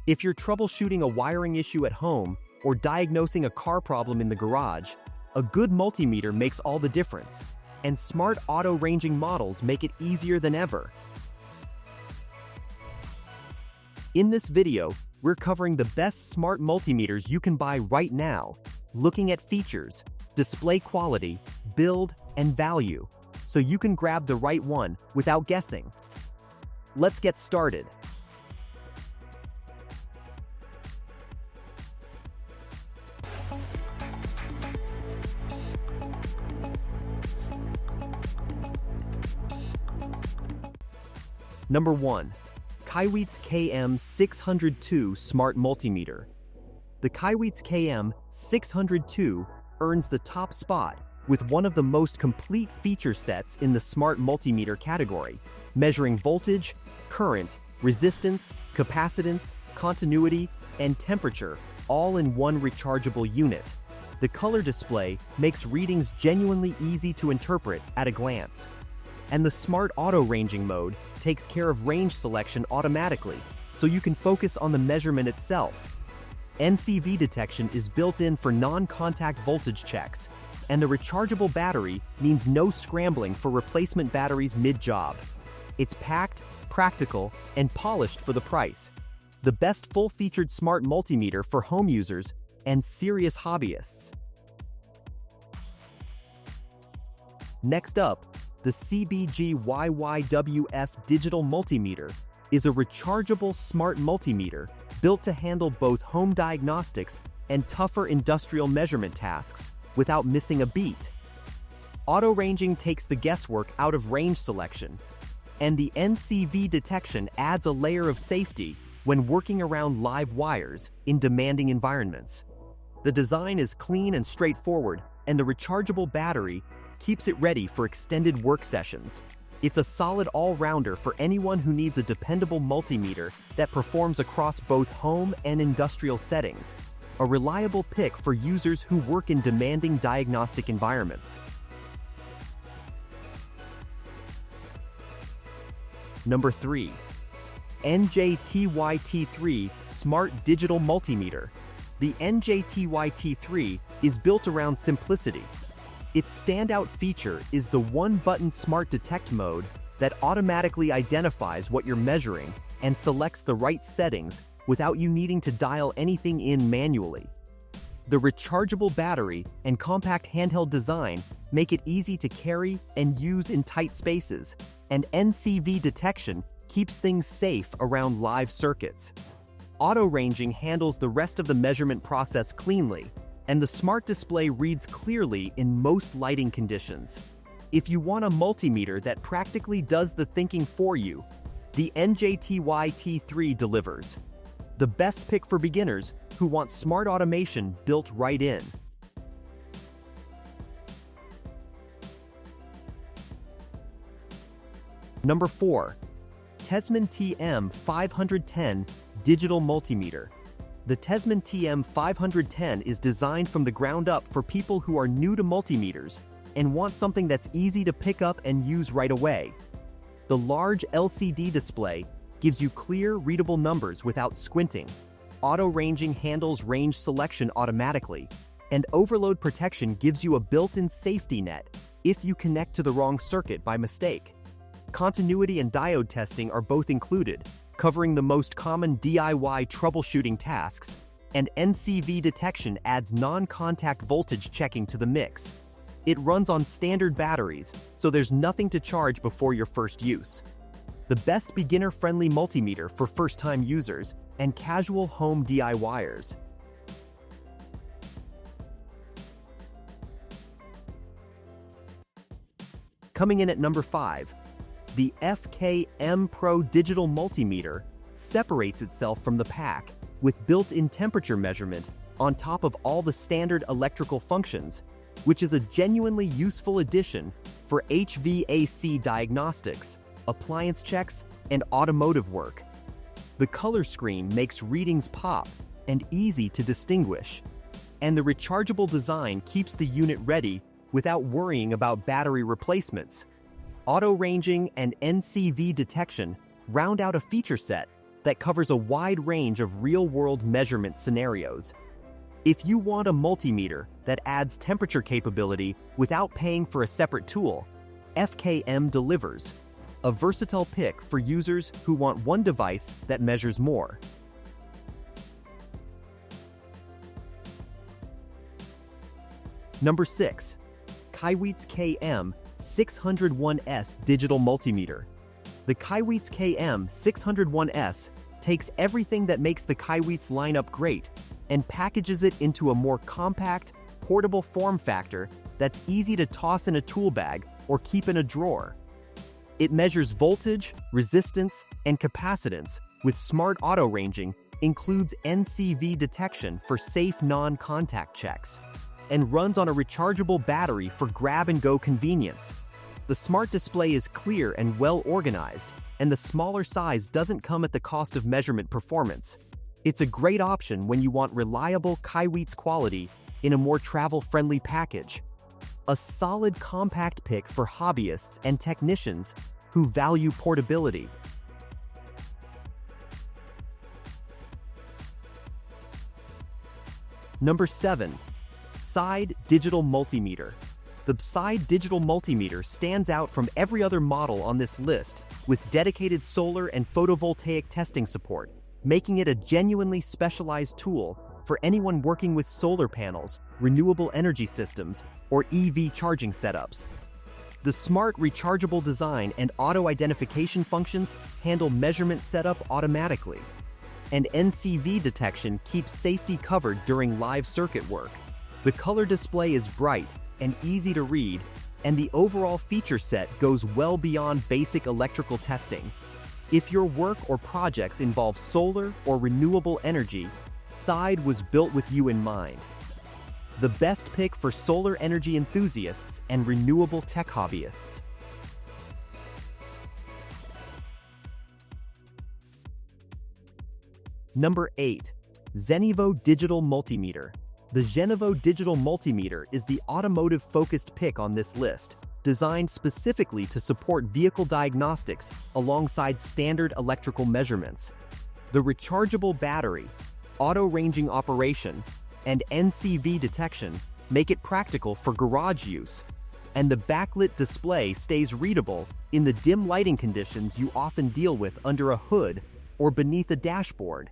If you're troubleshooting a wiring issue at home or diagnosing a car problem in the garage, a good multimeter makes all the difference, and smart auto-ranging models make it easier than ever. In this video, we're covering the best smart multimeters you can buy right now, looking at features, display quality, build, and value, so you can grab the right one without guessing. Let's get started. Number 1. Kaiweets KM602 Smart Multimeter. The Kaiweets KM602 earns the top spot with one of the most complete feature sets in the smart multimeter category, measuring voltage, current, resistance, capacitance, continuity, and temperature, all in one rechargeable unit. The color display makes readings genuinely easy to interpret at a glance. And the smart auto-ranging mode takes care of range selection automatically, so you can focus on the measurement itself. NCV detection is built in for non-contact voltage checks, and the rechargeable battery means no scrambling for replacement batteries mid-job. It's packed, practical, and polished for the price. The best full-featured smart multimeter for home users and serious hobbyists. Next up, the CBG YYWF Digital Multimeter is a rechargeable smart multimeter built to handle both home diagnostics and tougher industrial measurement tasks without missing a beat. Auto-ranging takes the guesswork out of range selection, and the NCV detection adds a layer of safety when working around live wires in demanding environments. The design is clean and straightforward, and the rechargeable battery keeps it ready for extended work sessions. It's a solid all-rounder for anyone who needs a dependable multimeter that performs across both home and industrial settings. A reliable pick for users who work in demanding diagnostic environments. Number 3. NJTY-T3 Smart Digital Multimeter. The NJTY-T3 is built around simplicity. Its standout feature is the one-button Smart Detect mode that automatically identifies what you're measuring and selects the right settings without you needing to dial anything in manually. The rechargeable battery and compact handheld design make it easy to carry and use in tight spaces, and NCV detection keeps things safe around live circuits. Auto-ranging handles the rest of the measurement process cleanly, and the smart display reads clearly in most lighting conditions. If you want a multimeter that practically does the thinking for you, the NJTY-T3 delivers. The best pick for beginners who want smart automation built right in. Number 4. Tesman TM510 Digital Multimeter. The Tesman TM510 is designed from the ground up for people who are new to multimeters and want something that's easy to pick up and use right away. The large LCD display gives you clear, readable numbers without squinting. Auto-ranging handles range selection automatically, and overload protection gives you a built-in safety net if you connect to the wrong circuit by mistake. Continuity and diode testing are both included, covering the most common DIY troubleshooting tasks, and NCV detection adds non-contact voltage checking to the mix. It runs on standard batteries, so there's nothing to charge before your first use. The best beginner-friendly multimeter for first-time users and casual home DIYers. Coming in at number 5, the FKM Pro Digital Multimeter separates itself from the pack with built-in temperature measurement on top of all the standard electrical functions, which is a genuinely useful addition for HVAC diagnostics, appliance checks, and automotive work. The color screen makes readings pop and easy to distinguish, and the rechargeable design keeps the unit ready without worrying about battery replacements. Auto ranging and NCV detection round out a feature set that covers a wide range of real-world measurement scenarios. If you want a multimeter that adds temperature capability without paying for a separate tool, FKM delivers, a versatile pick for users who want one device that measures more. Number 6. Kaiweets KM601S Digital Multimeter. The Kaiweets KM601S takes everything that makes the Kaiweets lineup great and packages it into a more compact, portable form factor that's easy to toss in a tool bag or keep in a drawer. It measures voltage, resistance, and capacitance with smart auto ranging, includes NCV detection for safe non-contact checks, and runs on a rechargeable battery for grab-and-go convenience. The smart display is clear and well-organized, and the smaller size doesn't come at the cost of measurement performance. It's a great option when you want reliable Kaiweets quality in a more travel-friendly package. A solid compact pick for hobbyists and technicians who value portability. Number 7. Side Digital Multimeter. The Side Digital Multimeter stands out from every other model on this list with dedicated solar and photovoltaic testing support, making it a genuinely specialized tool for anyone working with solar panels, renewable energy systems, or EV charging setups. The smart rechargeable design and auto-identification functions handle measurement setup automatically, and NCV detection keeps safety covered during live circuit work. The color display is bright and easy to read, and the overall feature set goes well beyond basic electrical testing. If your work or projects involve solar or renewable energy, Side was built with you in mind. The best pick for solar energy enthusiasts and renewable tech hobbyists. Number 8. Zenevo Digital Multimeter. The Zenevo Digital Multimeter is the automotive-focused pick on this list, designed specifically to support vehicle diagnostics alongside standard electrical measurements. The rechargeable battery, auto-ranging operation, and NCV detection make it practical for garage use, and the backlit display stays readable in the dim lighting conditions you often deal with under a hood or beneath a dashboard.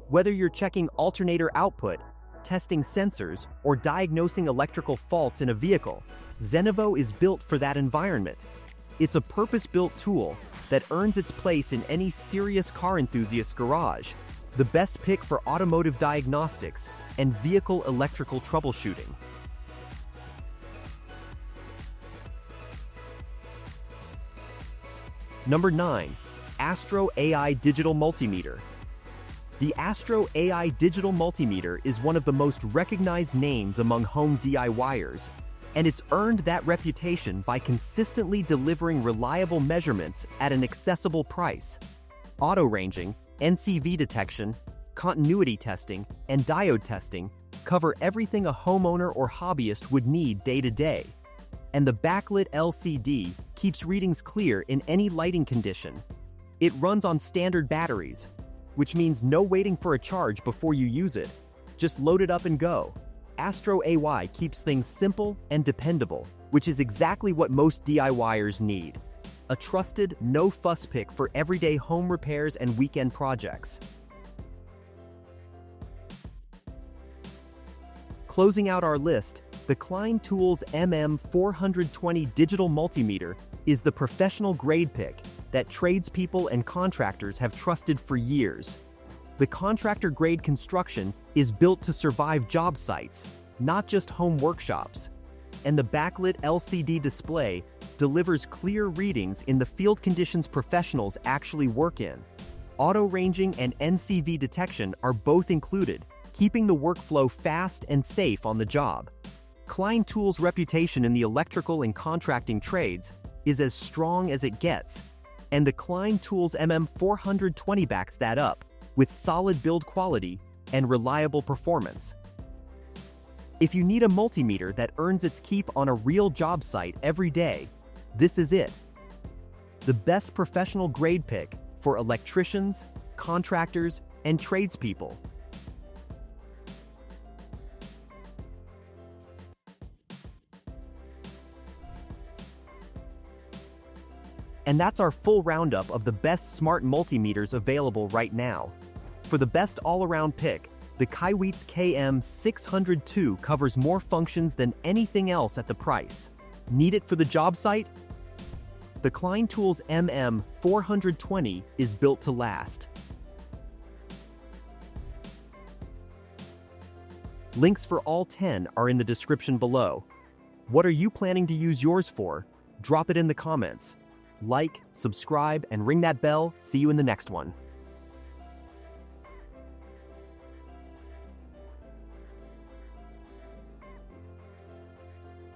Whether you're checking alternator output, testing sensors, or diagnosing electrical faults in a vehicle, Zenevo is built for that environment. It's a purpose-built tool that earns its place in any serious car enthusiast garage, the best pick for automotive diagnostics and vehicle electrical troubleshooting. Number 9. Astro AI Digital Multimeter. The Astro AI Digital Multimeter is one of the most recognized names among home DIYers, and it's earned that reputation by consistently delivering reliable measurements at an accessible price. Auto ranging, NCV detection, continuity testing, and diode testing cover everything a homeowner or hobbyist would need day to day. And the backlit LCD keeps readings clear in any lighting condition. It runs on standard batteries, which means no waiting for a charge before you use it. Just load it up and go. Astro AI keeps things simple and dependable, which is exactly what most DIYers need. A trusted, no-fuss pick for everyday home repairs and weekend projects. Closing out our list, the Klein Tools MM420 Digital Multimeter is the professional-grade pick that tradespeople and contractors have trusted for years. The contractor-grade construction is built to survive job sites, not just home workshops. And the backlit LCD display delivers clear readings in the field conditions professionals actually work in. Auto ranging and NCV detection are both included, keeping the workflow fast and safe on the job. Klein Tools' reputation in the electrical and contracting trades is as strong as it gets, and the Klein Tools MM420 backs that up with solid build quality and reliable performance. If you need a multimeter that earns its keep on a real job site every day, this is it. The best professional grade pick for electricians, contractors, and tradespeople. And that's our full roundup of the best smart multimeters available right now. For the best all-around pick, the Kaiweets KM602 covers more functions than anything else at the price. Need it for the job site? The Klein Tools MM420 is built to last. Links for all 10 are in the description below. What are you planning to use yours for? Drop it in the comments. Like, subscribe, and ring that bell. See you in the next one.